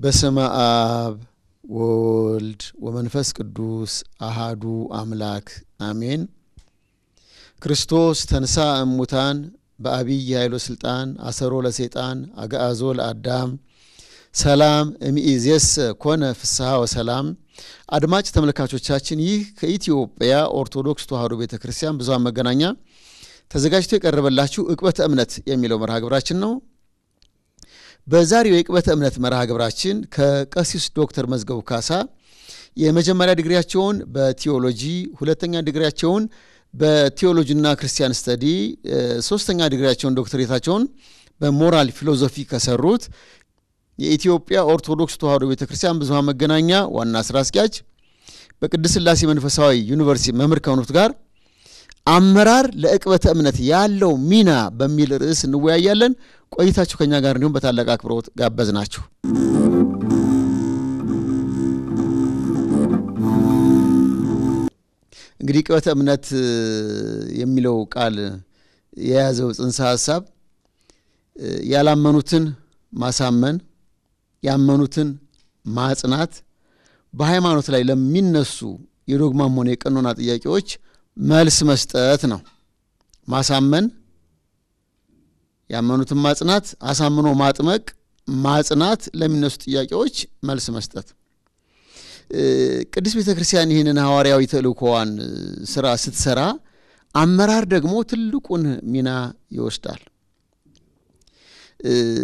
በስመ አብ ወወልድ ወመንፈስ ቅዱስ አሃዱ አምላክ አሜን። ክርስቶስ ተንሥአ እሙታን በአቢይ ኃይሎ ስልጣን አሰሮ ለሰይጣን አግዓዞ ለአዳም ሰላም እምይእዜሰ ኮነ ፍስሐ ወሰላም። አድማጭ ተመልካቾቻችን ይህ ከኢትዮጵያ ኦርቶዶክስ ተዋሕዶ ቤተክርስቲያን ብዙኃን መገናኛ ተዘጋጅቶ የቀረበላችሁ ዕቅበተ እምነት የሚለው መርሃ ግብራችን ነው። በዛሬው የዕቅበተ እምነት መርሃ ግብራችን ከቀሲስ ዶክተር መዝገቡ ካሳ የመጀመሪያ ዲግሪያቸውን በቲዮሎጂ፣ ሁለተኛ ዲግሪያቸውን በቲዮሎጂና ክርስቲያን ስተዲ፣ ሶስተኛ ዲግሪያቸውን ዶክተሬታቸውን በሞራል ፊሎሶፊ ከሰሩት የኢትዮጵያ ኦርቶዶክስ ተዋሕዶ ቤተክርስቲያን ብዙኃን መገናኛ ዋና ስራ አስኪያጅ በቅድስት ሥላሴ መንፈሳዊ ዩኒቨርሲቲ መምህር ከሆኑት ጋር አመራር ለዕቅበተ እምነት ያለው ሚና በሚል ርዕስ እንወያያለን። ቆይታችሁ ከኛ ጋር እንዲሁም በታላቅ አክብሮት ጋበዝናችሁ። እንግዲህ ዕቅበተ እምነት የሚለው ቃል የያዘው ጽንሰ ሐሳብ ያላመኑትን ማሳመን፣ ያመኑትን ማጽናት፣ በሃይማኖት ላይ ለሚነሱ የዶግማም ሆነ የቀኖና ጥያቄዎች መልስ መስጠት ነው። ማሳመን፣ ያመኑትን ማጽናት፣ አሳምኖ ማጥመቅ፣ ማጽናት፣ ለሚነሱ ጥያቄዎች መልስ መስጠት። ቅድስት ቤተክርስቲያን ይህንን ሐዋርያዊ ተልእኮዋን ስራ ስትሰራ አመራር ደግሞ ትልቁን ሚና ይወስዳል።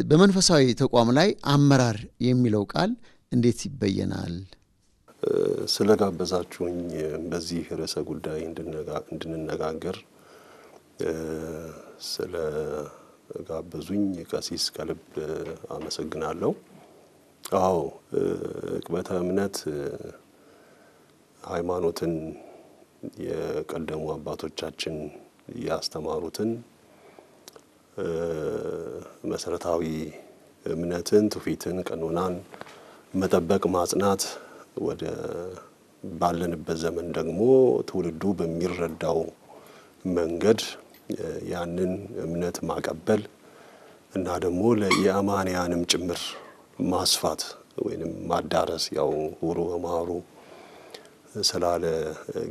በመንፈሳዊ ተቋም ላይ አመራር የሚለው ቃል እንዴት ይበየናል? ስለጋበዛችሁኝ በዚህ ርዕሰ ጉዳይ እንድንነጋገር ስለጋበዙኝ ቀሲስ ከልብ አመሰግናለሁ። አዎ፣ ዕቅበተ እምነት ሃይማኖትን የቀደሙ አባቶቻችን ያስተማሩትን መሰረታዊ እምነትን፣ ትውፊትን፣ ቀኖናን መጠበቅ፣ ማጽናት ወደ ባለንበት ዘመን ደግሞ ትውልዱ በሚረዳው መንገድ ያንን እምነት ማቀበል እና ደግሞ ለየአማንያንም ጭምር ማስፋት ወይንም ማዳረስ ያው ሁሩ ወማሩ ስላለ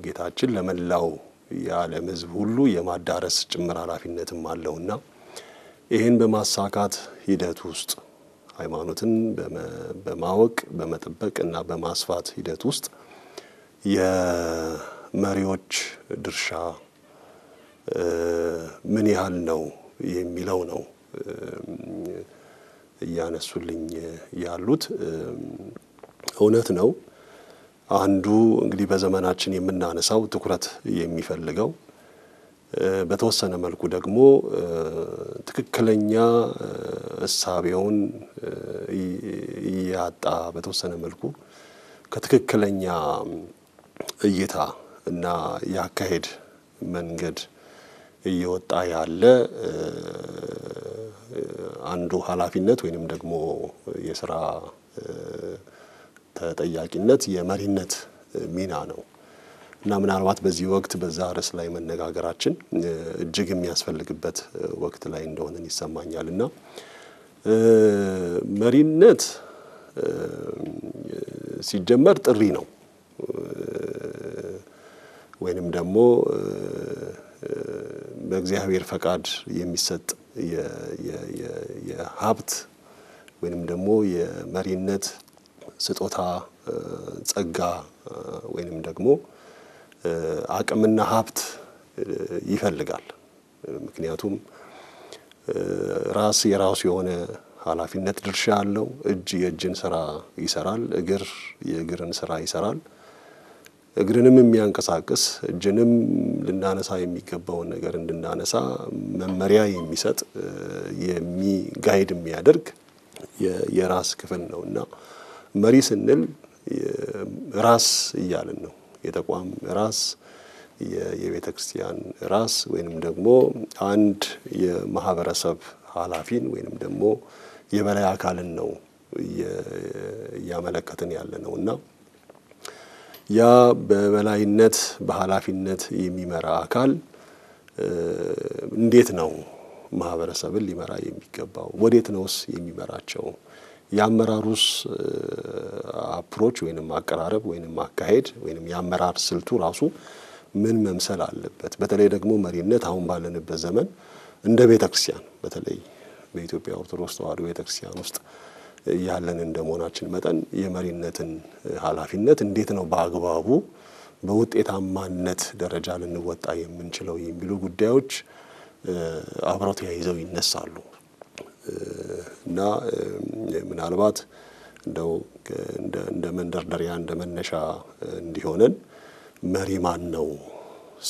ጌታችን ለመላው የዓለም ሕዝብ ሁሉ የማዳረስ ጭምር ኃላፊነትም አለውና ይህን በማሳካት ሂደት ውስጥ ሃይማኖትን በማወቅ በመጠበቅ እና በማስፋት ሂደት ውስጥ የመሪዎች ድርሻ ምን ያህል ነው የሚለው ነው እያነሱልኝ ያሉት። እውነት ነው። አንዱ እንግዲህ በዘመናችን የምናነሳው ትኩረት የሚፈልገው በተወሰነ መልኩ ደግሞ ትክክለኛ እሳቤውን ያጣ በተወሰነ መልኩ ከትክክለኛ እይታ እና ያካሄድ መንገድ እየወጣ ያለ አንዱ ኃላፊነት ወይንም ደግሞ የሥራ ተጠያቂነት የመሪነት ሚና ነው እና ምናልባት በዚህ ወቅት በዛ ርዕስ ላይ መነጋገራችን እጅግ የሚያስፈልግበት ወቅት ላይ እንደሆነ ይሰማኛልና መሪነት ሲጀመር ጥሪ ነው ወይንም ደግሞ በእግዚአብሔር ፈቃድ የሚሰጥ የሀብት ወይንም ደግሞ የመሪነት ስጦታ፣ ጸጋ ወይንም ደግሞ አቅምና ሀብት ይፈልጋል። ምክንያቱም ራስ የራሱ የሆነ ኃላፊነት ድርሻ አለው። እጅ የእጅን ስራ ይሰራል፣ እግር የእግርን ስራ ይሰራል። እግርንም የሚያንቀሳቅስ እጅንም ልናነሳ የሚገባውን ነገር እንድናነሳ መመሪያ የሚሰጥ ጋይድ የሚያደርግ የራስ ክፍል ነውና መሪ ስንል ራስ እያልን ነው። የተቋም ራስ፣ የቤተ ክርስቲያን ራስ ወይንም ደግሞ አንድ የማህበረሰብ ኃላፊን ወይንም ደግሞ የበላይ አካልን ነው እያመለከትን ያለ ነውና ያ በበላይነት በኃላፊነት የሚመራ አካል እንዴት ነው ማህበረሰብን ሊመራ የሚገባው? ወዴት ነውስ የሚመራቸው ያመራሩስ አፕሮች ወይንም አቀራረብ ወይንም አካሄድ ወይንም ያመራር ስልቱ ራሱ ምን መምሰል አለበት? በተለይ ደግሞ መሪነት አሁን ባለንበት ዘመን እንደ ቤተክርስቲያን በተለይ በኢትዮጵያ ኦርቶዶክስ ተዋሕዶ ቤተክርስቲያን ውስጥ ያለን እንደመሆናችን መጠን የመሪነትን ኃላፊነት እንዴት ነው በአግባቡ በውጤታማነት ደረጃ ልንወጣ የምንችለው የሚሉ ጉዳዮች አብረው ተያይዘው ይነሳሉ። እና ምናልባት እንደው እንደ መንደርደሪያ እንደ መነሻ እንዲሆነን መሪ ማን ነው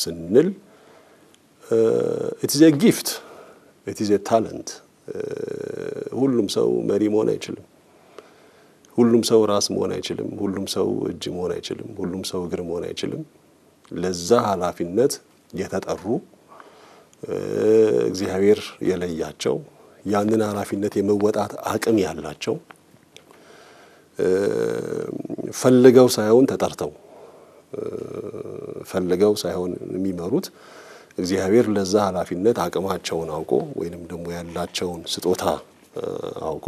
ስንል it is a gift, it is a talent. ሁሉም ሰው መሪ መሆን አይችልም። ሁሉም ሰው ራስ መሆን አይችልም። ሁሉም ሰው እጅ መሆን አይችልም። ሁሉም ሰው እግር መሆን አይችልም። ለዛ ኃላፊነት የተጠሩ እግዚአብሔር የለያቸው ያንን ኃላፊነት የመወጣት አቅም ያላቸው ፈልገው ሳይሆን ተጠርተው ፈልገው ሳይሆን የሚመሩት እግዚአብሔር ለዛ ኃላፊነት አቅማቸውን አውቆ ወይንም ደግሞ ያላቸውን ስጦታ አውቆ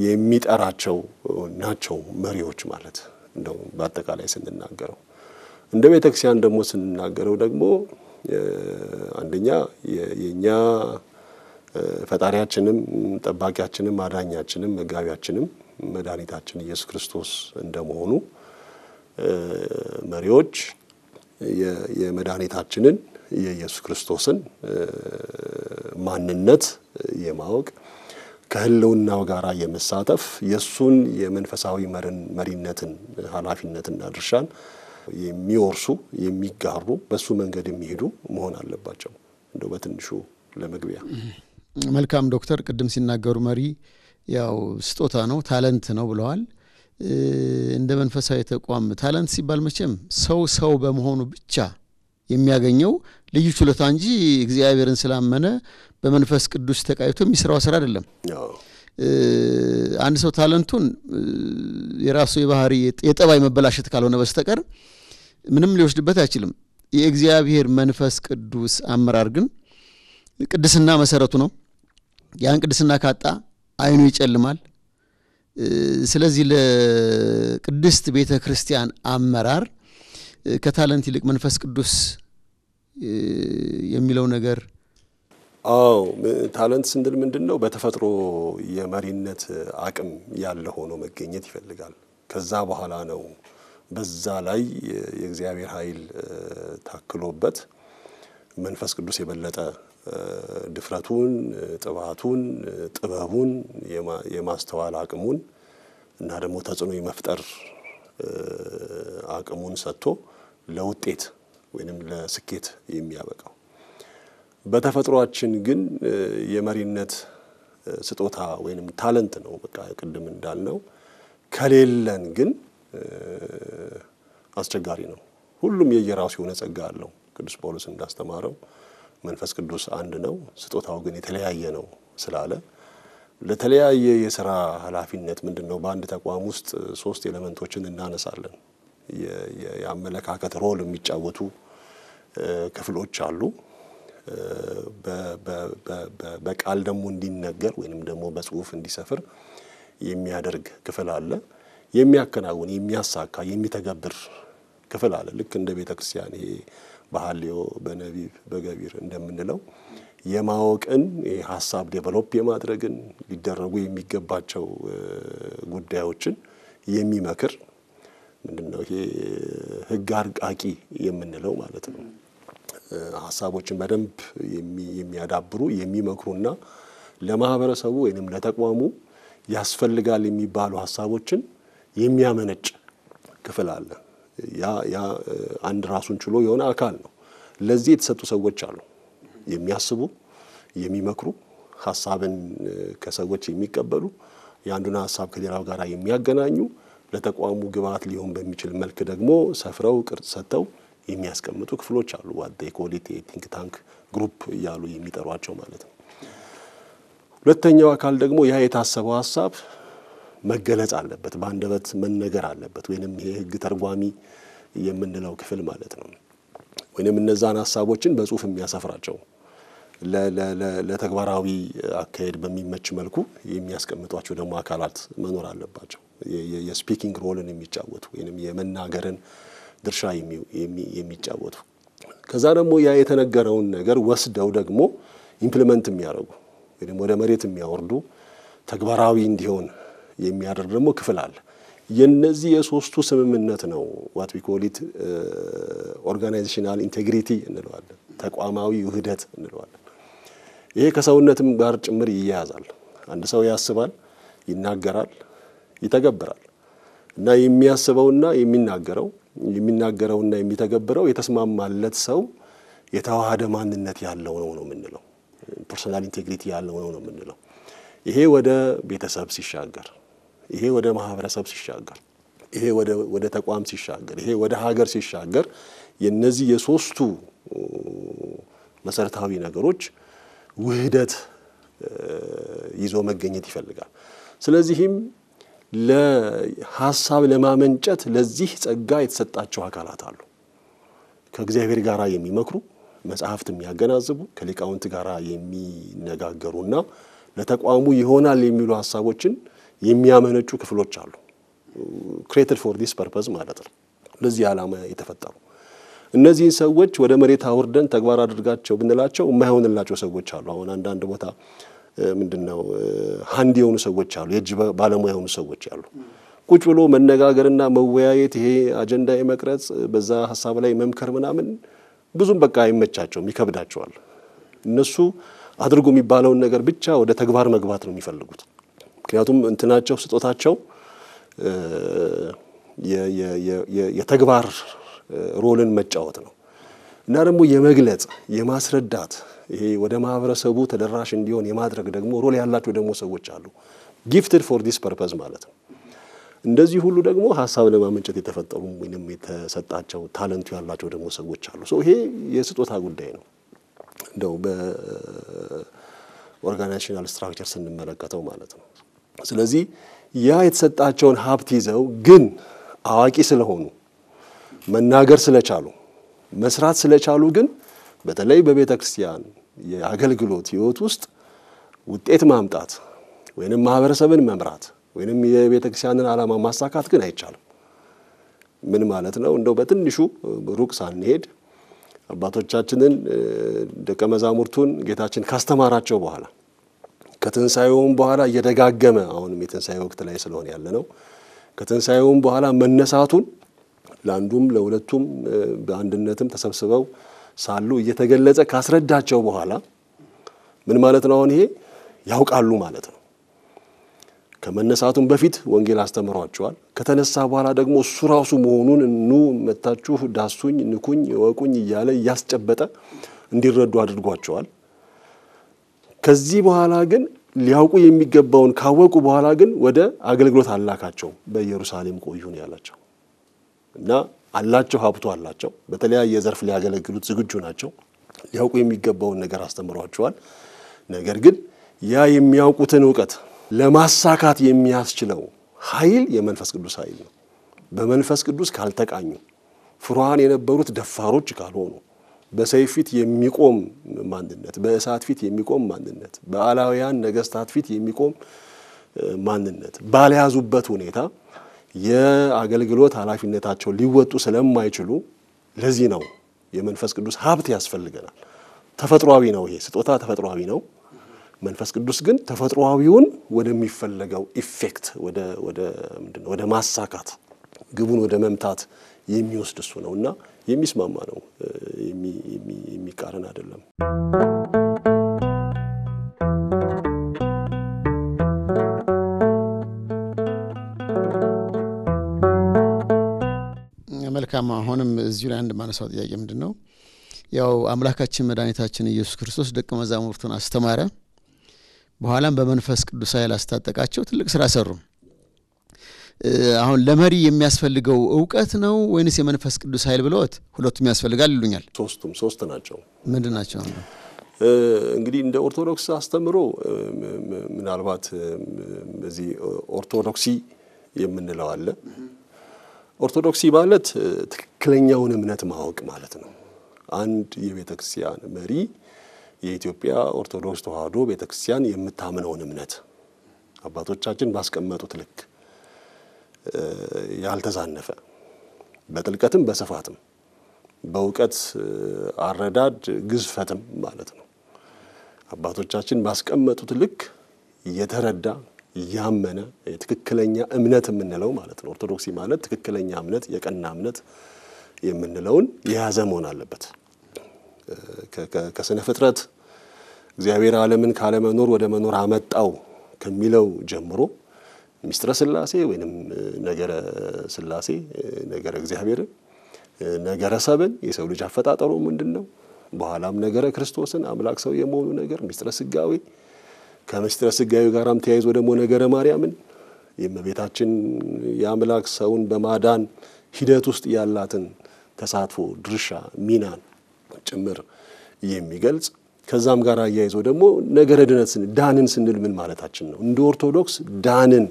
የሚጠራቸው ናቸው መሪዎች ማለት እንደው በአጠቃላይ ስንናገረው። እንደ ቤተክርስቲያን ደግሞ ስንናገረው ደግሞ አንደኛ የኛ ፈጣሪያችንም ጠባቂያችንም አዳኛችንም መጋቢያችንም መድኃኒታችን ኢየሱስ ክርስቶስ እንደመሆኑ መሪዎች የመድኃኒታችንን የኢየሱስ ክርስቶስን ማንነት የማወቅ ከህልውናው ጋራ የመሳተፍ የሱን የመንፈሳዊ መሪነትን ኃላፊነትና ድርሻን የሚወርሱ የሚጋሩ በሱ መንገድ የሚሄዱ መሆን አለባቸው። እንደው በትንሹ ለመግቢያ መልካም ዶክተር ቅድም ሲናገሩ መሪ ያው ስጦታ ነው ታለንት ነው ብለዋል። እንደ መንፈሳዊ ተቋም ታለንት ሲባል መቼም ሰው በመሆኑ ብቻ የሚያገኘው ልዩ ችሎታ እንጂ እግዚአብሔርን ስላመነ በመንፈስ ቅዱስ ተቃይቶ የሚሰራው ስራ አይደለም። አንድ ሰው ታለንቱን የራሱ የባህሪ የጠባይ መበላሸት ካልሆነ በስተቀር ምንም ሊወስድበት አይችልም። የእግዚአብሔር መንፈስ ቅዱስ አመራር ግን ቅድስና መሰረቱ ነው። ያን ቅድስና ካጣ አይኑ ይጨልማል። ስለዚህ ለቅድስት ቤተክርስቲያን አመራር ከታለንት ይልቅ መንፈስ ቅዱስ የሚለው ነገር ታለንት ስንል ምንድነው? በተፈጥሮ የመሪነት አቅም ያለ ሆኖ መገኘት ይፈልጋል። ከዛ በኋላ ነው በዛ ላይ የእግዚአብሔር ኃይል ታክሎበት መንፈስ ቅዱስ የበለጠ ድፍረቱን ጥባቱን ጥበቡን የማስተዋል አቅሙን እና ደግሞ ተጽዕኖ የመፍጠር አቅሙን ሰጥቶ ለውጤት ወይንም ለስኬት የሚያበቃው። በተፈጥሯችን ግን የመሪነት ስጦታ ወይንም ታለንት ነው በቃ ቅድም እንዳልነው ከሌለን ግን አስቸጋሪ ነው። ሁሉም የየራሱ የሆነ ጸጋ አለው። ቅዱስ ጳውሎስ እንዳስተማረው መንፈስ ቅዱስ አንድ ነው፣ ስጦታው ግን የተለያየ ነው ስላለ ለተለያየ የሥራ ኃላፊነት ምንድነው በአንድ ተቋም ውስጥ 3 ኤሌመንቶችን እናነሳለን። የአመለካከት ሮል የሚጫወቱ ክፍሎች አሉ። በቃል ደግሞ እንዲነገር ወይንም ደግሞ በጽሁፍ እንዲሰፍር የሚያደርግ ክፍል አለ። የሚያከናውን የሚያሳካ የሚተገብር ክፍል አለ። ልክ እንደ ቤተክርስቲያን ይሄ በሐልዮ በነቢብ በገቢር እንደምንለው የማወቅን ሐሳብ ዴቨሎፕ የማድረግን ሊደረጉ የሚገባቸው ጉዳዮችን የሚመክር ምንድነው ይሄ ህግ አርቃቂ የምንለው ማለት ነው። ሐሳቦችን በደንብ የሚያዳብሩ የሚመክሩና ለማህበረሰቡ ወይንም ለተቋሙ ያስፈልጋል የሚባሉ ሐሳቦችን የሚያመነጭ ክፍል አለ። ያ አንድ ራሱን ችሎ የሆነ አካል ነው። ለዚህ የተሰጡ ሰዎች አሉ። የሚያስቡ የሚመክሩ ሐሳብን ከሰዎች የሚቀበሉ ያንዱን ሐሳብ ከሌላው ጋር የሚያገናኙ ለተቋሙ ግብዓት ሊሆን በሚችል መልክ ደግሞ ሰፍረው ቅርጽ ሰጥተው የሚያስቀምጡ ክፍሎች አሉ። ዋት ኮሊቲ ቲንክ ታንክ ግሩፕ ያሉ የሚጠሯቸው ማለት ነው። ሁለተኛው አካል ደግሞ ያ የታሰበው ሐሳብ መገለጽ አለበት፣ በአንደበት መነገር አለበት። ወይንም ይሄ ህግ ተርጓሚ የምንለው ክፍል ማለት ነው። ወይንም እነዛን ሐሳቦችን በጽሁፍ የሚያሰፍራቸው ለተግባራዊ አካሄድ በሚመች መልኩ የሚያስቀምጧቸው ደግሞ አካላት መኖር አለባቸው። የስፒኪንግ ሮልን የሚጫወቱ ወይንም የመናገርን ድርሻ የሚጫወቱ ከዛ ደግሞ ያ የተነገረውን ነገር ወስደው ደግሞ ኢምፕሊመንት የሚያደርጉ ወይንም ወደ መሬት የሚያወርዱ ተግባራዊ እንዲሆን የሚያደርግ ደግሞ ክፍል አለ። የነዚህ የሶስቱ ስምምነት ነው what we call it organizational integrity እንለዋለን፣ ተቋማዊ ውህደት እንለዋለን። ይሄ ከሰውነትም ጋር ጭምር ይያያዛል። አንድ ሰው ያስባል፣ ይናገራል፣ ይተገብራል እና የሚያስበውና የሚናገረውና የሚተገብረው የተስማማለት ሰው የተዋሃደ ማንነት ያለው ነው የምንለው። ፐርሰናል ኢንቴግሪቲ ያለው ነው የምንለው። ይሄ ወደ ቤተሰብ ሲሻገር፣ ይሄ ወደ ማህበረሰብ ሲሻገር፣ ይሄ ወደ ተቋም ሲሻገር፣ ይሄ ወደ ሀገር ሲሻገር የነዚህ የሶስቱ መሰረታዊ ነገሮች ውህደት ይዞ መገኘት ይፈልጋል። ስለዚህም ለሐሳብ ለማመንጨት ለዚህ ጸጋ የተሰጣቸው አካላት አሉ። ከእግዚአብሔር ጋር የሚመክሩ መጽሐፍት የሚያገናዝቡ ከሊቃውንት ጋር የሚነጋገሩና ለተቋሙ ይሆናል የሚሉ ሐሳቦችን የሚያመነጩ ክፍሎች አሉ። created for this purpose ማለት ነው። ለዚህ ዓላማ የተፈጠሩ እነዚህ ሰዎች ወደ መሬት አውርደን ተግባር አድርጋቸው ብንላቸው የማይሆንላቸው ሰዎች አሉ። አሁን አንዳንድ ቦታ ምንድነው ሃንድ የሆኑ ሰዎች አሉ፣ የእጅ ባለሙያ የሆኑ ሰዎች አሉ። ቁጭ ብሎ መነጋገርና መወያየት፣ ይሄ አጀንዳ የመቅረጽ በዛ ሐሳብ ላይ መምከር ምናምን ብዙም በቃ አይመቻቸውም፣ ይከብዳቸዋል። እነሱ አድርጎ የሚባለውን ነገር ብቻ ወደ ተግባር መግባት ነው የሚፈልጉት። ምክንያቱም እንትናቸው ስጦታቸው የተግባር ሮልን መጫወት ነው እና ደግሞ የመግለጽ የማስረዳት ይሄ ወደ ማህበረሰቡ ተደራሽ እንዲሆን የማድረግ ደግሞ ሮል ያላቸው ደግሞ ሰዎች አሉ። gifted for this purpose ማለት ነው። እንደዚህ ሁሉ ደግሞ ሐሳብ ለማመንጨት የተፈጠሩ ወይንም የተሰጣቸው ታለንቱ ያላቸው ደግሞ ሰዎች አሉ። ይሄ የስጦታ ጉዳይ ነው እንደው በኦርጋናይዜሽናል ስትራክቸር ስንመለከተው ማለት ነው። ስለዚህ ያ የተሰጣቸውን ሀብት ይዘው ግን አዋቂ ስለሆኑ መናገር ስለቻሉ መስራት ስለቻሉ ግን በተለይ በቤተ ክርስቲያን የአገልግሎት ህይወት ውስጥ ውጤት ማምጣት ወይንም ማህበረሰብን መምራት ወይንም የቤተ ክርስቲያንን ዓላማ ማሳካት ግን አይቻልም። ምን ማለት ነው? እንደው በትንሹ ሩቅ ሳንሄድ አባቶቻችንን ደቀ መዛሙርቱን ጌታችን ካስተማራቸው በኋላ ከትንሳኤውም በኋላ እየደጋገመ አሁንም የትንሳኤ ወቅት ላይ ስለሆነ ያለነው ከትንሳኤውም በኋላ መነሳቱን ለአንዱም ለሁለቱም በአንድነትም ተሰብስበው ሳሉ እየተገለጸ ካስረዳቸው በኋላ ምን ማለት ነው? አሁን ይሄ ያውቃሉ ማለት ነው። ከመነሳቱም በፊት ወንጌል አስተምሯቸዋል። ከተነሳ በኋላ ደግሞ እሱ ራሱ መሆኑን ኑ መታችሁ ዳሱኝ ንኩኝ ወቁኝ እያለ ያስጨበጠ እንዲረዱ አድርጓቸዋል። ከዚህ በኋላ ግን ሊያውቁ የሚገባውን ካወቁ በኋላ ግን ወደ አገልግሎት አላካቸው። በኢየሩሳሌም ቆዩ ነው ያላቸው እና አላቸው ሀብቱ አላቸው። በተለያየ ዘርፍ ሊያገለግሉት ዝግጁ ናቸው። ሊያውቁ የሚገባውን ነገር አስተምሯቸዋል። ነገር ግን ያ የሚያውቁትን ዕውቀት ለማሳካት የሚያስችለው ኃይል የመንፈስ ቅዱስ ኃይል ነው። በመንፈስ ቅዱስ ካልተቃኙ ፍሩሃን የነበሩት ደፋሮች ካልሆኑ በሰይፍ ፊት የሚቆም ማንነት፣ በእሳት ፊት የሚቆም ማንነት፣ በአላውያን ነገስታት ፊት የሚቆም ማንነት ባልያዙበት ሁኔታ የአገልግሎት ኃላፊነታቸው ሊወጡ ስለማይችሉ ለዚህ ነው የመንፈስ ቅዱስ ሀብት ያስፈልገናል። ተፈጥሯዊ ነው፣ ይሄ ስጦታ ተፈጥሯዊ ነው። መንፈስ ቅዱስ ግን ተፈጥሯዊውን ወደሚፈለገው ኢፌክት ወደ ማሳካት ግቡን ወደ መምታት የሚወስድ እሱ ነውና የሚስማማ ነው፣ የሚቃረን አይደለም። መልካም። አሁንም እዚሁ ላይ አንድ ማነሳው ጥያቄ ምንድነው? ያው አምላካችን መድኃኒታችን ኢየሱስ ክርስቶስ ደቀ መዛሙርቱን አስተማረ፣ በኋላም በመንፈስ ቅዱስ ኃይል አስታጠቃቸው፣ ትልቅ ስራ ሰሩ። አሁን ለመሪ የሚያስፈልገው ዕውቀት ነው ወይንስ የመንፈስ ቅዱስ ኃይል ብለውት ሁለቱም ያስፈልጋል ይሉኛል? ሶስት ናቸው። ምንድን ናቸው? እንግዲህ እንደ ኦርቶዶክስ አስተምሮ ምናልባት በዚህ ኦርቶዶክሲ የምንለው አለ። ኦርቶዶክሲ ማለት ትክክለኛውን እምነት ማወቅ ማለት ነው። አንድ የቤተ ክርስቲያን መሪ የኢትዮጵያ ኦርቶዶክስ ተዋሕዶ ቤተክርስቲያን የምታምነውን እምነት አባቶቻችን ባስቀመጡት ልክ ያልተዛነፈ በጥልቀትም በስፋትም በእውቀት አረዳድ ግዝፈትም ማለት ነው አባቶቻችን ባስቀመጡት ልክ የተረዳ ያመነ ትክክለኛ እምነት የምንለው ማለት ነው ኦርቶዶክሲ ማለት ትክክለኛ እምነት የቀና እምነት የምንለውን የያዘ መሆን አለበት ከስነ ፍጥረት እግዚአብሔር ዓለምን ካለ መኖር ወደ መኖር አመጣው ከሚለው ጀምሮ ሚስጥረ ሥላሴ ወይንም ነገረ ሥላሴ ነገረ እግዚአብሔር ነገረ ሰብን የሰው ልጅ አፈጣጠሩ ምንድነው በኋላም ነገረ ክርስቶስን አምላክ ሰው የመሆኑ ነገር ሚስጥረ ሥጋዌ ከሚስጥረ ሥጋዌ ጋራም ተያይዞ ደግሞ ነገረ ማርያምን የእመቤታችን የአምላክ ሰውን በማዳን ሂደት ውስጥ ያላትን ተሳትፎ ድርሻ ሚናን ጭምር የሚገልጽ ከዛም ጋር ያያይዞ ደግሞ ነገረ ድነት ዳንን ስንል ምን ማለታችን ነው እንደ ኦርቶዶክስ ዳንን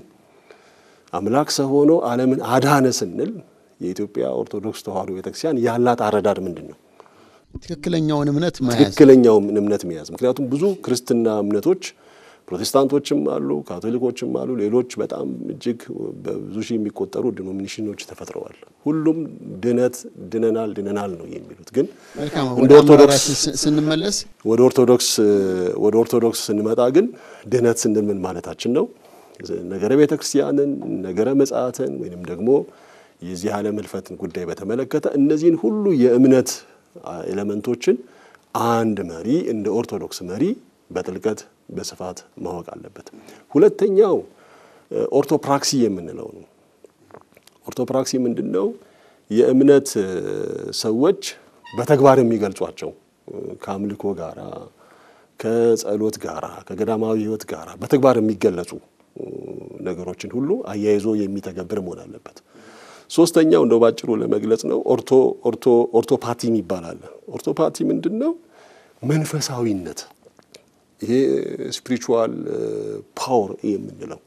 አምላክ ሰው ሆኖ ዓለምን አዳነ ስንል የኢትዮጵያ ኦርቶዶክስ ተዋሕዶ ቤተክርስቲያን ያላት አረዳድ ምንድነው ትክክለኛውን እምነት መያዝ ምክንያቱም ብዙ ክርስትና እምነቶች ፕሮቴስታንቶችም አሉ ካቶሊኮችም አሉ ሌሎች በጣም እጅግ በብዙ ሺህ የሚቆጠሩ ዲኖሚኔሽኖች ተፈጥረዋል ሁሉም ድነናል ነው የሚሉት ግን ወደ ኦርቶዶክስ ስንመለስ ወደ ኦርቶዶክስ ስንመጣ ግን ድነት ስንል ምን ማለታችን ነው ነገረ ቤተክርስቲያንን ነገረ መጻአትን ወይንም ደግሞ የዚህ ዓለም ህልፈትን ጉዳይ በተመለከተ እነዚህን ሁሉ የእምነት ኤሌመንቶችን አንድ መሪ እንደ ኦርቶዶክስ መሪ በጥልቀት በስፋት ማወቅ አለበት ሁለተኛው ኦርቶፕራክሲ የምንለው ነው ኦርቶፕራክሲ ምንድነው የእምነት ሰዎች በተግባር የሚገልጿቸው ከአምልኮ ጋራ ከጸሎት ጋራ ከገዳማዊ ህይወት ጋራ በተግባር የሚገለጹ ነገሮችን ሁሉ አያይዞ የሚተገብር መሆን አለበት ሶስተኛው እንደው ባጭሩ ለመግለጽ ነው ኦርቶፓቲ ይባላል ኦርቶፓቲ ምንድነው መንፈሳዊነት ይሄ ስፒሪቹዋል ፓወር የምንለው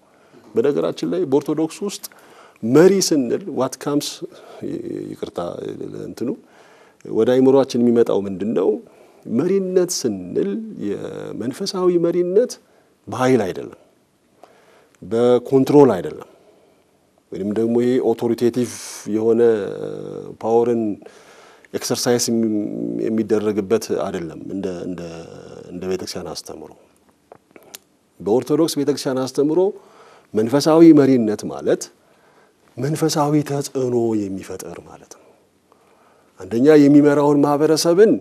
በነገራችን ላይ በኦርቶዶክስ ውስጥ መሪ ስንል what comes ይቅርታ እንትኑ ወደ አይምሮአችን የሚመጣው ምንድነው መሪነት ስንል የመንፈሳዊ መሪነት በኃይል አይደለም በኮንትሮል አይደለም ወይንም ደግሞ ይሄ ኦቶሪቴቲቭ የሆነ ፓወርን ኤክሰርሳይዝ የሚደረግበት አይደለም እንደ ቤተክርስቲያን አስተምሮ በኦርቶዶክስ ቤተክርስቲያን አስተምሮ መንፈሳዊ መሪነት ማለት መንፈሳዊ ተጽዕኖ የሚፈጠር ማለት ነው አንደኛ የሚመራውን ማህበረሰብን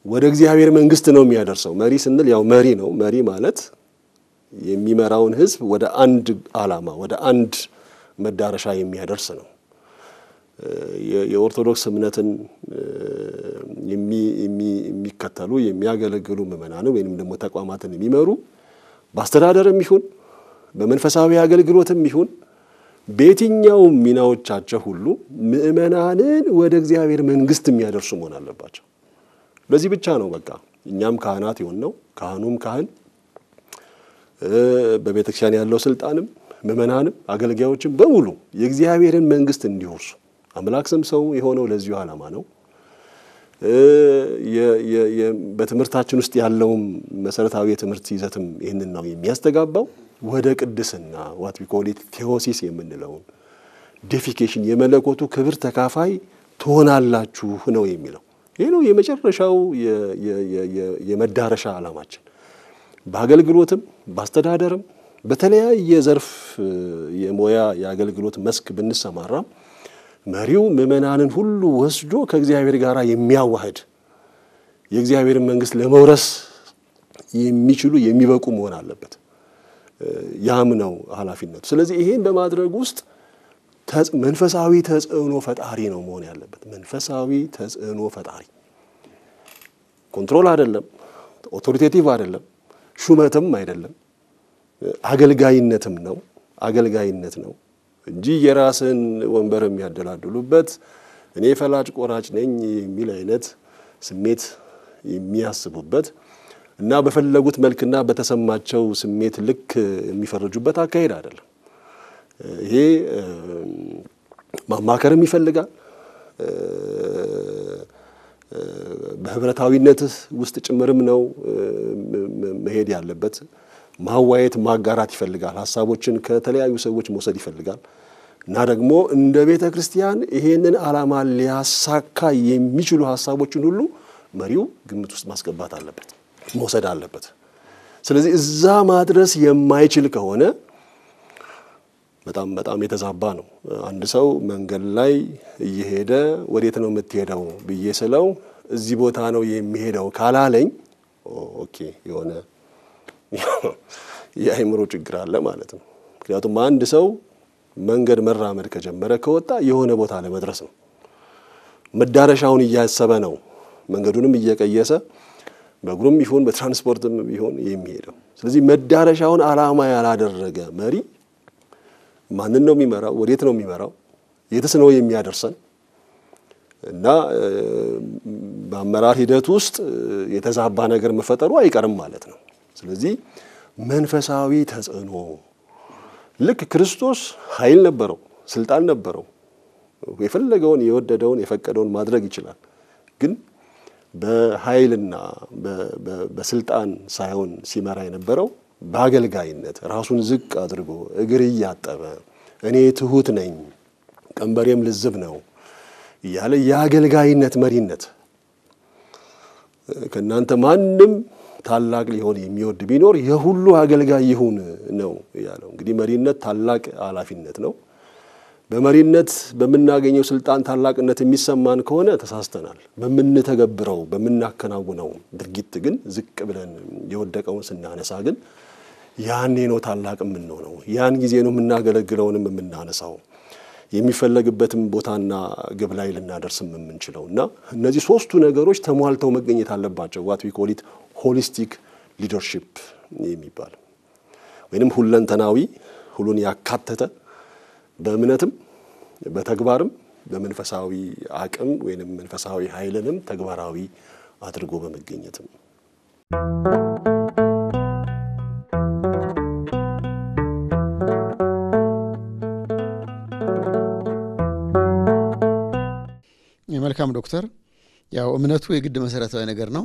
ወደ እግዚአብሔር መንግስት ነው የሚያደርሰው መሪ ስንል ያው መሪ ነው መሪ ማለት የሚመራውን ህዝብ ወደ አንድ ዓላማ ወደ አንድ መዳረሻ የሚያደርስ ነው የኦርቶዶክስ እምነትን የሚከተሉ የሚያገለግሉ ምእመናን ወይንም ደግሞ ተቋማትን የሚመሩ በአስተዳደርም ይሁን በመንፈሳዊ አገልግሎትም ይሁን በየትኛው ሚናዎቻቸው ሁሉ ምእመናንን ወደ እግዚአብሔር መንግስት የሚያደርሱ መሆን አለባቸው ለዚህ ብቻ ነው በቃ እኛም ካህናት ይሆንነው ካህኑም ካህን በቤተክርስቲያን ያለው ስልጣንም ምእመናንም አገልጋዮችም በሙሉ የእግዚአብሔርን መንግስት እንዲወርሱ አምላክ ሰው የሆነው ለዚሁ ዓላማ ነው በትምህርታችን ውስጥ ያለው መሰረታዊ የትምህርት ይዘትም ይሄንን ነው የሚያስተጋባው ወደ ቅድስና what we call it theosis የምንለው ዴፊኬሽን የመለኮቱ ክብር ተካፋይ ትሆናላችሁ ነው የሚለው ይሄ ነው የመጨረሻው የመዳረሻ ዓላማችን በአገልግሎትም በአስተዳደርም በተለያየ ዘርፍ የሞያ የአገልግሎት መስክ ብንሰማራ መሪው ምእመናንን ሁሉ ወስዶ ከእግዚአብሔር ጋር የሚያዋህድ የእግዚአብሔርን መንግስት ለመውረስ የሚችሉ የሚበቁ መሆን አለበት ያም ነው ኃላፊነቱ ስለዚህ ይሄን በማድረግ ውስጥ መንፈሳዊ ተጽዕኖ ፈጣሪ ነው መሆን ያለበት መንፈሳዊ ተጽዕኖ ፈጣሪ ኮንትሮል አይደለም ኦቶሪቴቲቭ አይደለም ሹመትም አይደለም አገልጋይነት ነው እንጂ የራስን ወንበር የሚያደላድሉበት እኔ ፈላጭ ቆራጭ ነኝ የሚል አይነት ስሜት የሚያስቡበት እና በፈለጉት መልክና በተሰማቸው ስሜት ልክ የሚፈርጁበት አካሄድ አይደለም ይሄ ማማከርም ይፈልጋል በህብረታዊነት ውስጥ ጭምርም ነው መሄድ ያለበት። ማዋየት ማጋራት ይፈልጋል። ሐሳቦችን ከተለያዩ ሰዎች መውሰድ ይፈልጋል። እና ደግሞ እንደ ቤተ ክርስቲያን ይሄንን ዓላማ ሊያሳካ የሚችሉ ሐሳቦችን ሁሉ መሪው ግምት ውስጥ ማስገባት አለበት፣ መውሰድ አለበት። ስለዚህ እዛ ማድረስ የማይችል ከሆነ በጣም የተዛባ ነው። አንድ ሰው መንገድ ላይ እየሄደ ወዴት ነው የምትሄደው ብዬ ስለው እዚህ ቦታ ነው የሚሄደው ካላለኝ ኦኬ የሆነ የአእምሮ ችግር አለ ማለት ነው። ምክንያቱም አንድ ሰው መንገድ መራመድ ከጀመረ ከወጣ የሆነ ቦታ ለመድረስ ነው። መዳረሻውን እያሰበ ነው መንገዱንም እየቀየሰ በእግሩም ይሁን በትራንስፖርትም ይሁን የሚሄደው። ስለዚህ መዳረሻውን ዓላማ ያላደረገ መሪ ማንን ነው የሚመራው? ወዴት ነው የሚመራው? የትስ ነው የሚያደርሰን? እና በአመራር ሂደት ውስጥ የተዛባ ነገር መፈጠሩ አይቀርም ማለት ነው። ስለዚህ መንፈሳዊ ተጽዕኖ ልክ ክርስቶስ ኃይል ነበረው፣ ስልጣን ነበረው፣ የፈለገውን የወደደውን የፈቀደውን ማድረግ ይችላል። ግን በኃይልና በስልጣን ሳይሆን ሲመራ የነበረው በአገልጋይነት ራሱን ዝቅ አድርጎ እግር እያጠበ እኔ ትሁት ነኝ ቀንበሬም ልዝብ ነው እያለ የአገልጋይነት መሪነት ከናንተ ማንም ታላቅ ሊሆን የሚወድ ቢኖር የሁሉ አገልጋይ ይሁን ነው ያለው። እንግዲህ መሪነት ታላቅ ኃላፊነት ነው። በመሪነት በመናገኘው ስልጣን ታላቅነት የሚሰማን ከሆነ ተሳስተናል። በመንተገብረው በመናከናውነው ድርጊት ግን ዝቅ ብለን የወደቀውን ስናነሳ ግን ያኔ ነው ታላቅ የምንሆነው። ያን ጊዜ ነው የምናገለግለውንም የምናነሳው የሚፈለግበትም ቦታና ግብ ላይ ልናደርስም የምንችለውና እነዚህ ሶስቱ ነገሮች ተሟልተው መገኘት አለባቸው። what we call it holistic leadership የሚባል ወይንም ሁለንተናዊ ሁሉን ያካተተ በእምነትም በተግባርም በመንፈሳዊ አቅም ወይንም መንፈሳዊ ኃይልንም ተግባራዊ አድርጎ በመገኘትም የመልካም ዶክተር ያው እምነቱ የግድ መሰረታዊ ነገር ነው።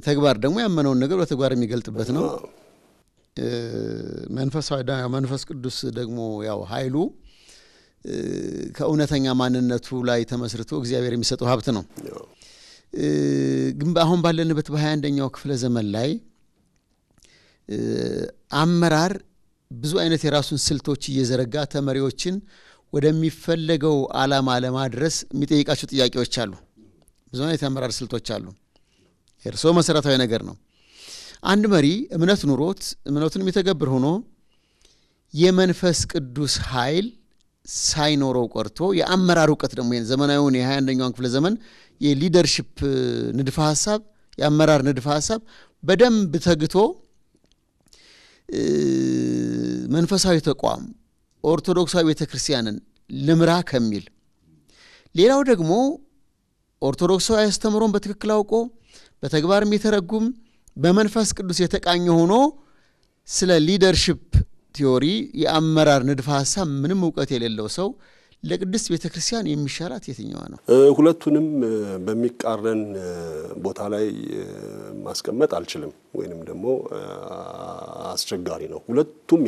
ተግባር ደግሞ ያመነውን ነገር በተግባር የሚገልጥበት ነው። መንፈስ ቅዱስ ደግሞ ያው ኃይሉ ከእውነተኛ ማንነቱ ላይ ተመስርቶ እግዚአብሔር የሚሰጠው ሀብት ነው። ግን አሁን ባለንበት በ21ኛው ክፍለ ዘመን ላይ አመራር ብዙ አይነት የራሱን ስልቶች እየዘረጋ ተመሪዎችን ወደሚፈለገው ዓላማ ለማድረስ የሚጠይቃቸው ጥያቄዎች አሉ። ብዙ አይነት አመራር ስልቶች አሉ። እርሶ መሰረታዊ ነገር ነው። አንድ መሪ እምነት ኑሮት እምነቱን የሚተገብር ሆኖ የመንፈስ ቅዱስ ኃይል ሳይኖረው ቀርቶ የአመራር ዕውቀት ደግሞ ዘመናዊውን የ21ኛው ክፍለ ዘመን የሊደርሺፕ ንድፈ ሐሳብ የአመራር ንድፈ ሐሳብ በደንብ ተግቶ መንፈሳዊ ተቋም ኦርቶዶክሳዊ ቤተክርስቲያንን ልምራ ከሚል ሌላው ደግሞ ኦርቶዶክሳዊ አስተምሮን በትክክል አውቆ በተግባርም የተረጉም በመንፈስ ቅዱስ የተቃኘ ሆኖ ስለ ሊደርሺፕ ቲዮሪ የአመራር ንድፈ ሐሳብ ምንም ዕውቀት የሌለው ሰው ለቅድስት ቤተክርስቲያን የሚሻላት የትኛው ነው? ሁለቱንም በሚቃረን ቦታ ላይ ማስቀመጥ አልችልም ወይንም ደግሞ አስቸጋሪ ነው። ሁለቱም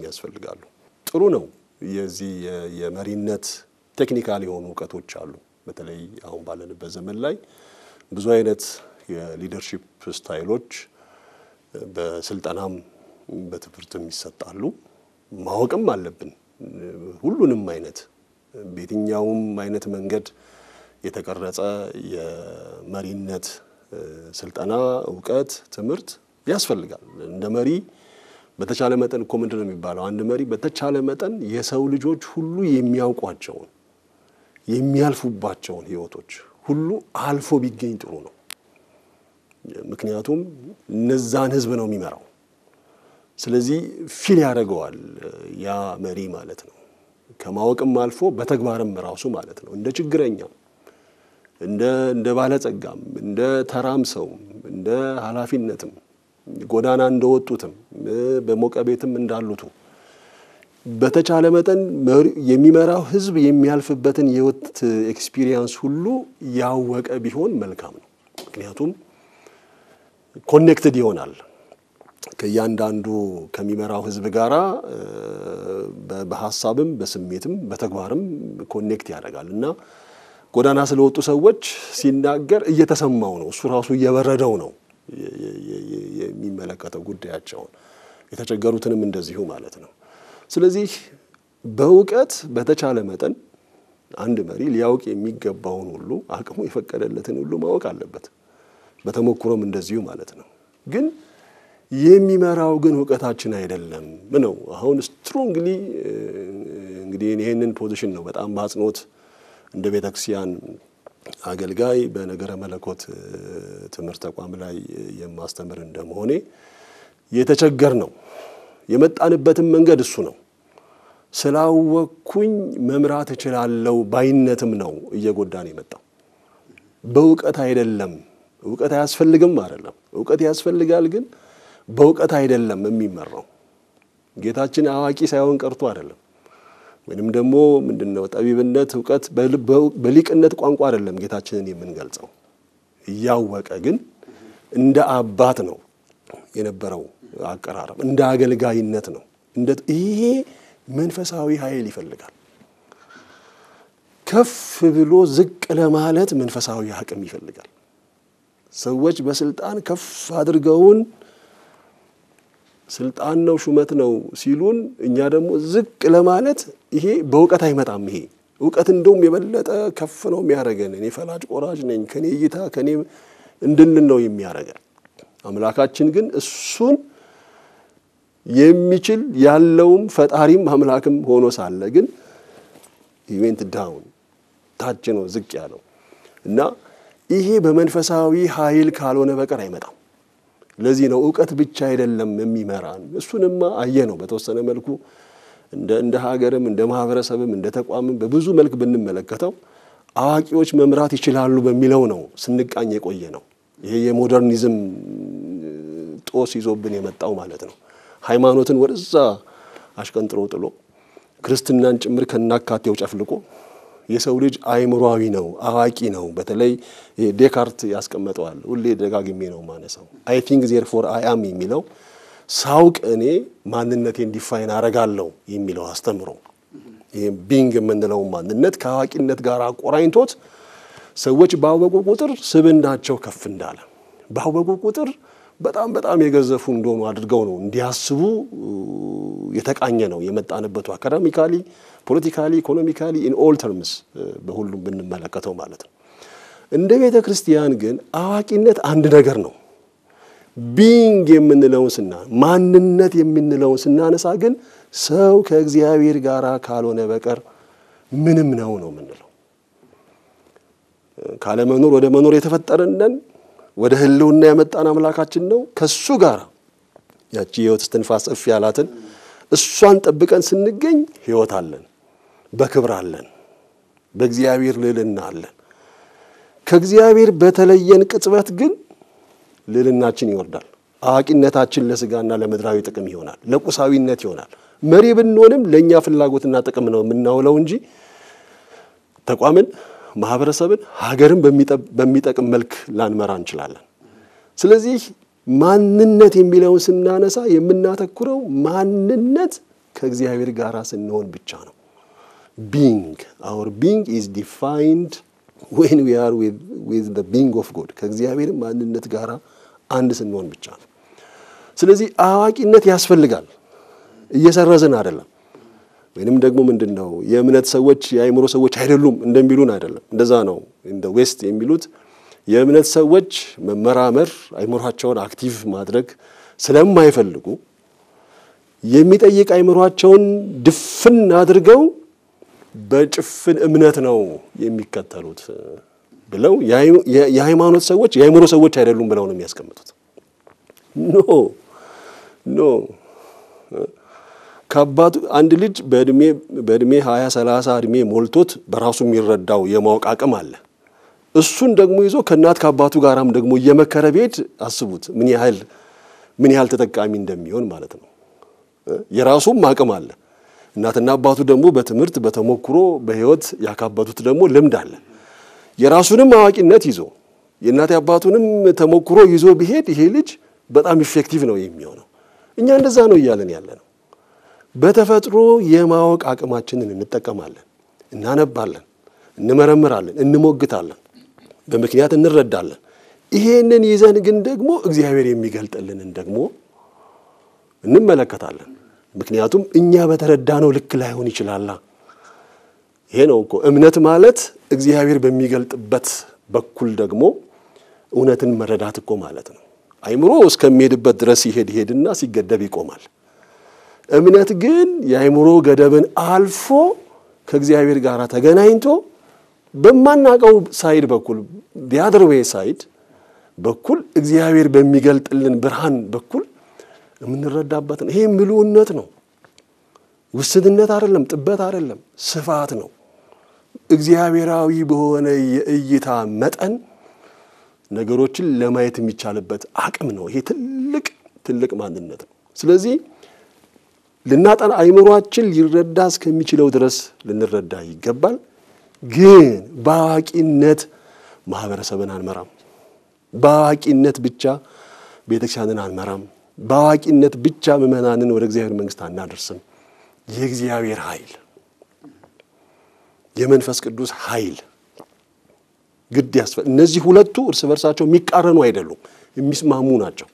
ያስፈልጋሉ። ጥሩ ነው። የዚህ የመሪነት ቴክኒካል የሆኑ ዕውቀቶች አሉ። በተለይ አሁን ባለንበት ዘመን ላይ ብዙ አይነት የሊደርሺፕ ስታይሎች በስልጠናም በትምህርትም ይሰጣሉ። ማወቅም አለብን። ሁሉንም አይነት በየትኛውም አይነት መንገድ የተቀረጸ የመሪነት ስልጠና ዕውቀት ትምህርት ያስፈልጋል። እንደ መሪ በተቻለ መጠን እኮ ምንድነው የሚባለው? አንድ መሪ በተቻለ መጠን የሰው ልጆች ሁሉ የሚያውቋቸውን የሚያልፉባቸውን ህይወቶች ሁሉ አልፎ ቢገኝ ጥሩ ነው። ምክንያቱም እነዛን ህዝብ ነው የሚመራው። ስለዚህ ፊል ያደርገዋል ያ መሪ ማለት ነው። ከማወቅም አልፎ በተግባርም ራሱ ማለት ነው። እንደ ችግረኛ እንደ ባለጸጋም እንደ ተራም ሰው እንደ ኃላፊነትም ጎዳና እንደወጡትም በሞቀ ቤትም እንዳሉቱ በተቻለ መጠን የሚመራው ህዝብ የሚያልፍበትን የህይወት ኤክስፒሪየንስ ሁሉ ያወቀ ቢሆን መልካም ነው። ምክንያቱም ኮኔክትድ ይሆናል ከያንዳንዱ ከሚመራው ህዝብ ጋራ በሐሳብም በስሜትም በተግባርም ኮኔክት ያደርጋልና ጎዳና ስለወጡ ሰዎች ሲናገር እየተሰማው ነው እሱ ራሱ እየበረደው ነው የሚመለከተው ጉዳያቸው የተቸገሩትንም እንደዚሁ ማለት ነው። ስለዚህ በእውቀት በተቻለ መጠን አንድ መሪ ሊያውቅ የሚገባውን ሁሉ አቅሙ የፈቀደለትን ሁሉ ማወቅ አለበት። በተሞክሮም እንደዚሁ ማለት ነው። ግን የሚመራው ግን ዕውቀታችን አይደለም ነው። አሁን ስትሮንግሊ እንግዲህ ይሄንን ፖዚሽን ነው በጣም ማጽኖት እንደ ቤተክርስቲያን አገልጋይ በነገረ መለኮት ትምህርት ተቋም ላይ የማስተምር እንደመሆኔ የተቸገር ነው። የመጣንበትም መንገድ እሱ ነው። ስላወኩኝ መምራት እችላለሁ ባይነትም ነው እየጎዳን የመጣው። በእውቀት አይደለም። እውቀት ያስፈልግም አይደለም። እውቀት ያስፈልጋል ግን በእውቀት አይደለም የሚመራው። ጌታችን አዋቂ ሳይሆን ቀርቶ አይደለም። ወይንም ደግሞ ምንድነው ጠቢብነት ዕውቀት በሊቅነት ቋንቋ አይደለም ጌታችንን የምንገልጸው። ያወቀ ግን እንደ አባት ነው የነበረው አቀራረብ፣ እንደ አገልጋይነት ነው። ይሄ መንፈሳዊ ኃይል ይፈልጋል። ከፍ ብሎ ዝቅ ለማለት መንፈሳዊ አቅም ይፈልጋል። ሰዎች በስልጣን ከፍ አድርገውን ስልጣን ነው ሹመት ነው ሲሉን እኛ ደግሞ ዝቅ ለማለት ይሄ በእውቀት አይመጣም። ይሄ ዕውቀት እንደውም የበለጠ ከፍ ነው የሚያደርገን። እኔ ፈላጭ ቆራጭ ነኝ ከኔ እይታ ከኔ እንድንል ነው የሚያደርገን። አምላካችን ግን እሱን የሚችል ያለውም ፈጣሪም አምላክም ሆኖ ሳለ ግን ኢቨንት ዳውን ታች ነው ዝቅ ያለው እና ይሄ በመንፈሳዊ ኃይል ካልሆነ በቀር አይመጣም። ለዚህ ነው ዕውቀት ብቻ አይደለም የሚመራን። እሱንማ አየነው በተወሰነ መልኩ እንደ ሀገርም እንደ ማህበረሰብም እንደ ተቋምም በብዙ መልክ ብንመለከተው አዋቂዎች መምራት ይችላሉ በሚለው ነው ስንቃኝ የቆየ ነው። ይሄ የሞደርኒዝም ጦስ ይዞብን የመጣው ማለት ነው። ሃይማኖትን ወደዛ አሽቀንጥሮ ጥሎ ክርስትናን ጭምር ከናካቴው ጨፍልቆ የሰው ልጅ አይምሮአዊ ነው አዋቂ ነው። በተለይ ዴካርት ያስቀመጠዋል ሁሌ ደጋግሜ ነው ማነሳው። አይ ቲንክ ዜርፎር አይ አም የሚለው ሳውቅ እኔ ማንነቴን ዲፋይን አረጋለሁ የሚለው አስተምሮ ይሄ ቢንግ የምንለው ማንነት ከአዋቂነት ጋር አቆራኝቶት ሰዎች ባወቁ ቁጥር ስብዕናቸው ከፍ እንዳለ ባወቁ ቁጥር በጣም በጣም የገዘፉ እንደሆኑ አድርገው ነው እንዲያስቡ የተቃኘ ነው የመጣንበት አካዳሚካሊ ፖለቲካሊ ኢኮኖሚካሊ ኢን ኦል ተርምስ በሁሉም ብንመለከተው ማለት ነው። እንደ ቤተ ክርስቲያን ግን አዋቂነት አንድ ነገር ነው። ቢንግ የምንለውና ማንነት የምንለው ስናነሳ ግን ሰው ከእግዚአብሔር ጋር ካልሆነ በቀር ምንም ነው የምንለው። ካለ መኖር ወደ መኖር የተፈጠረን ወደ ህልውና ያመጣን አምላካችን ነው። ከሱ ጋር ያቺ ህይወት ስትንፋስ እፍ ያላትን እሷን ጠብቀን ስንገኝ ህይወት አለን፣ በክብር አለን፣ በእግዚአብሔር ልዕልና አለን። ከእግዚአብሔር በተለየን ቅጽበት ግን ልዕልናችን ይወርዳል። አዋቂነታችን ለስጋና ለምድራዊ ጥቅም ይሆናል፣ ለቁሳዊነት ይሆናል። መሪ ብንሆንም ለኛ ፍላጎትና ጥቅም ነው የምናውለው እንጂ ተቋምን ማህበረሰብን ሀገርን በሚጠቅም መልክ ላንመራ እንችላለን። ስለዚህ ማንነት የሚለውን ስናነሳ የምናተኩረው ማንነት ከእግዚአብሔር ጋር ስንሆን ብቻ ነው። being our being is defined when we are with the being of God ከእግዚአብሔር ማንነት ጋር አንድ ስንሆን ብቻ ነው። ስለዚህ አዋቂነት ያስፈልጋል፣ እየሰረዝን አይደለም። ወይንም ደግሞ ምንድነው የእምነት ሰዎች የአይምሮ ሰዎች አይደሉም እንደሚሉን አይደለም። እንደዛ ነው እንደ ዌስት የሚሉት የእምነት ሰዎች መመራመር አይምሮአቸውን አክቲቭ ማድረግ ስለማይፈልጉ የሚጠይቅ አይምሮአቸውን ድፍን አድርገው በጭፍን እምነት ነው የሚከተሉት ብለው የሃይማኖት ሰዎች የአይምሮ ሰዎች አይደሉም ብለው ነው የሚያስቀምጡት። ኖ ከአባቱ አንድ ልጅ በእድሜ 20 30 እድሜ ሞልቶት በራሱ የሚረዳው የማወቅ አቅም አለ። እሱን ደግሞ ይዞ ከናት ከአባቱ ጋራም ደግሞ እየመከረ ቤት አስቡት ምን ያህል ተጠቃሚ እንደሚሆን ማለት ነው። የራሱም አቅም አለ። እናትና አባቱ ደግሞ በትምህርት በተሞክሮ በህይወት ያካበቱት ደግሞ ልምድ አለ የራሱንም አዋቂነት ይዞ የእናት አባቱንም ተሞክሮ ይዞ ቢሄድ ይሄ ልጅ በጣም ኢፌክቲቭ ነው የሚሆነው እኛ እንደዛ ነው ይያለን ያለነው በተፈጥሮ የማወቅ አቅማችንን እንጠቀማለን እናነባለን እንመረምራለን እንሞግታለን በምክንያት እንረዳለን ይሄንን ይዘን ግን ደግሞ እግዚአብሔር የሚገልጥልንን ደግሞ እንመለከታለን ምክንያቱም እኛ በተረዳነው ልክ ላይሆን ይችላል ይሄ ነው እኮ እምነት ማለት እግዚአብሔር በሚገልጥበት በኩል ደግሞ እውነትን መረዳት እኮ ማለት ነው አይምሮ እስከሚሄድበት ድረስ ይሄድና ሲገደብ ይቆማል እምነት ግን የአይምሮ ገደብን አልፎ ከእግዚአብሔር ጋር ተገናኝቶ በማናቀው ሳይድ በኩል the other way side በኩል እግዚአብሔር በሚገልጥልን ብርሃን በኩል የምንረዳበት ነው ይሄ ምሉዕነት ነው ውስንነት አይደለም ጥበት አይደለም ስፋት ነው እግዚአብሔራዊ በሆነ የእይታ መጠን ነገሮችን ለማየት የሚቻልበት አቅም ነው ይሄ ትልቅ ማንነት ነው ስለዚህ ለናጣን አይምሮአችን ሊረዳ እስከሚችለው ድረስ ልንረዳ ይገባል ግን ባዋቂነት ማህበረሰብን አንመራም ባዋቂነት ብቻ ቤተክርስቲያንን አንመራም ባዋቂነት ብቻ ምእመናንን ወደ እግዚአብሔር መንግስት አናደርስም የእግዚአብሔር ኃይል የመንፈስ ቅዱስ ኃይል ግድ ያስፈልጋል እነዚህ ሁለቱ እርስ በርሳቸው የሚቃረኑ አይደሉም የሚስማሙ ናቸው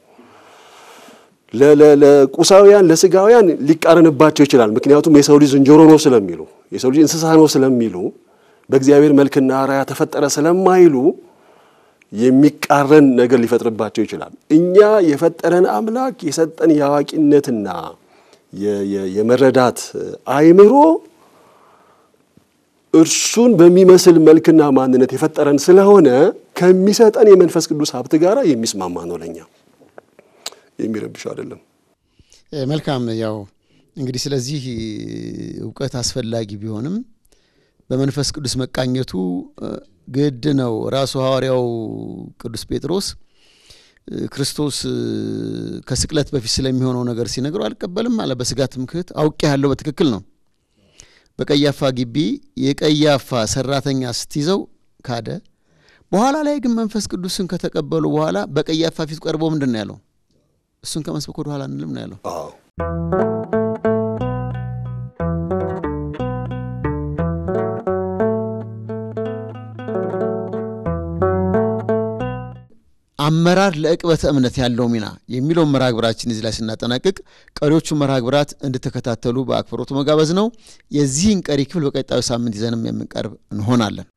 ለቁሳውያን ለስጋውያን ሊቃረንባቸው ይችላል ምክንያቱም የሰው ልጅ ዝንጀሮ ነው ስለሚሉ የሰው ልጅ እንስሳ ነው ስለሚሉ በእግዚአብሔር መልክና አርአያ ተፈጠረ ስለማይሉ የሚቃረን ነገር ሊፈጥርባቸው ይችላል እኛ የፈጠረን አምላክ የሰጠን ያዋቂነትና የመረዳት አይምሮ እርሱን በሚመስል መልክና ማንነት የፈጠረን ስለሆነ ከሚሰጠን የመንፈስ ቅዱስ ሀብት ጋር የሚስማማ ነው ለኛ የሚረብሽ አይደለም መልካም ያው እንግዲህ ስለዚህ ዕውቀት አስፈላጊ ቢሆንም በመንፈስ ቅዱስ መቃኘቱ ግድ ነው ራሱ ሐዋርያው ቅዱስ ጴጥሮስ ክርስቶስ ከስቅለት በፊት ስለሚሆነው ነገር ሲነግረው አልቀበልም አለ በስጋት ምክንያት አውቄ ያለው በትክክል ነው በቀያፋ ግቢ የቀያፋ ሰራተኛ ስትይዘው ካደ በኋላ ላይ ግን መንፈስ ቅዱስን ከተቀበሉ በኋላ በቀያፋ ፊት ቀርቦ ምንድነው ያለው እሱን ከመስበክ ወደ ኋላ እንልም ነው ያለው አመራር ለዕቅበተ እምነት ያለው ሚና የሚለው መራግብራችን እዚህ ላይ ስናጠናቅቅ ቀሪዎቹ መራግብራት እንድትከታተሉ በአክብሮት መጋበዝ ነው የዚህን ቀሪ ክፍል በቀጣዩ ሳምንት ይዘንም የምንቀርብ እንሆናለን